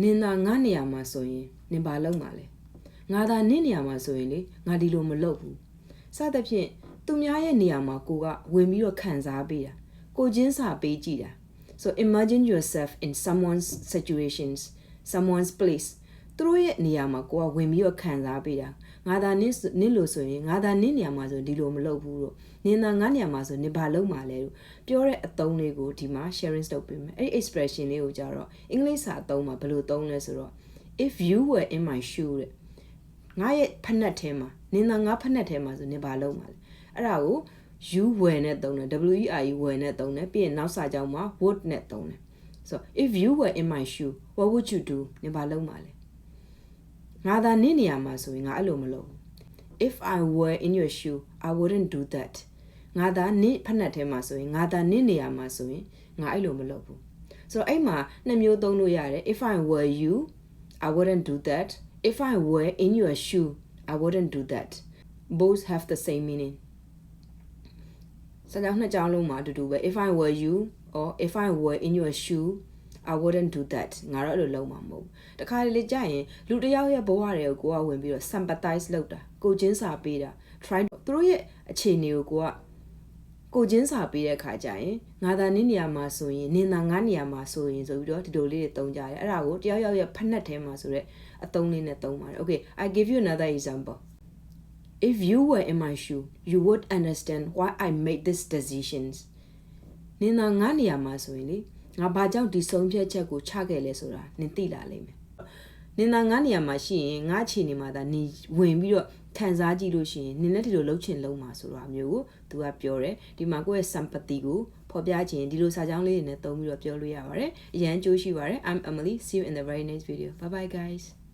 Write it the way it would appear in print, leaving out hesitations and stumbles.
နင်သာငါနေရာမှာဆိုရင်နင်ဘာလုပ်မှာလဲငါသာနင့်နေရာမှာဆိုရင်လေငါဒီလိုမလုပ်ဘူးစသဖြင့်သူများရဲ့နေရာမှာကိုကဝင်ပြီးတော့ခံစားပေးတာကိုချင်းစာပေးကြည့်တာ so imagine yourself in someone's situations someone's place သူတို့ရဲ့နေရာမှာကိုကဝင်ပြီးတော့ခံစားပေးတာငါသာနင့်လို့ဆိုရင်ငါသာနင့်နေရာမှာဆိုဒီလိုမလုပ်ဘူးလို့နင်သာငါနေရာမှာဆိုနင်ဘာလုပ်မှာလဲလို့ပြောတဲ့အသုံးလေးကိုဒီမှာ sharing လုပ်ပေးမယ်အဲ့ဒီ expression လေးကိုကြတော့အင်္ဂလိပ်စာအသုံးမှာဘယ်လိုသုံးလဲဆိုတော့ if you were in my shoe တဲ့ငါရဲ့ဖက်နှက်ထဲမှာနင်သာငါဖက်နှက်ထဲမှာဆိုနင်ဘာလုပ်မှာလဲအဲ့ဒါကို you were နဲ့သုံးတယ် WERE were နဲ့သုံးတယ်ပြီးရင်နောက်စာကြောင်းမှာ would နဲ့သုံးတယ် so if you were in my shoe what would you do နင်ဘာလုပ်မှာလဲငါသာနင့်နေရာမှာဆိုရင်ငါအဲ့လိုမလုပ်ဘူး if I were in your shoe I wouldn't do that ငါသာနင့်ဖက်နှက်ထဲမှာဆိုရင်ငါသာနင့်နေရာမှာဆိုရင်ငါအဲ့လိုမလုပ်ဘူးဆိုတော့အဲ့မှာနှစ်မျိုးသုံးလို့ရတယ် if I were you I wouldn't do that if I were in your shoe I wouldn't do that both have the same meaning စာကြောင်းနှစ်ကြောင်းလုံးမှာအတူတူပဲ if I were you or if I were in your shoe I wouldn't do that ငါတော့အဲ့လိုလုပ်မှာမဟုတ်ဘူးတခါလေကြာရင်လူတစ်ယောက်ရဲ့ဘဝတွေကိုကိုကဝင်ပြီးတော့ sympathize လုပ်တာကိုချင်းစာပေးတာ try သူတို့ရဲ့အခြေအနေကိုကိုချင်းစာပေးတဲ့အခါကျရင်ငါသာနင့်နေရာမှာဆိုရင်နင်သာငါနေရာမှာဆိုရင်ဆိုပြီးတော့ဒီလိုလေးတွေသုံးကြတယ်အဲ့ဒါကိုတယောက်ယောက်ရဲ့ဖက်နှက်ထဲမှာဆိုတဲ့အသုံးလေးနဲ့သုံးပါတယ် okay I give you another example if you were in my shoe you would understand why I made these decisions နင်သာငါနေရာမှာဆိုရင်လေငါဘာကြောင့်ဒီဆုံးဖြတ်ချက်ကိုချခဲ့လဲဆိုတာနင်သိလာလိမ့်မယ်နင်သာငါနေရာမှာရှိရင်ငါအခြေအနေမှာဒါနင်ဝင်ပြီးတော့ခံစားကြည့်လို့ရှိရင်နင်လည်းဒီလိုလှုပ်ချင်လုံးမှာဆိုတာမျိုးကိုသူကပြောတယ်ဒီမှာကိုယ့်ရဲ့ sympathy ကိုဖော်ပြခြင်းဒီလိုစာကြောင်းလေးတွေနဲ့သုံးပြီးတော့ပြောလို့ရပါတယ်အရန်ကြိုးရှိပါတယ် I'm Emily see you in the very next video bye bye guys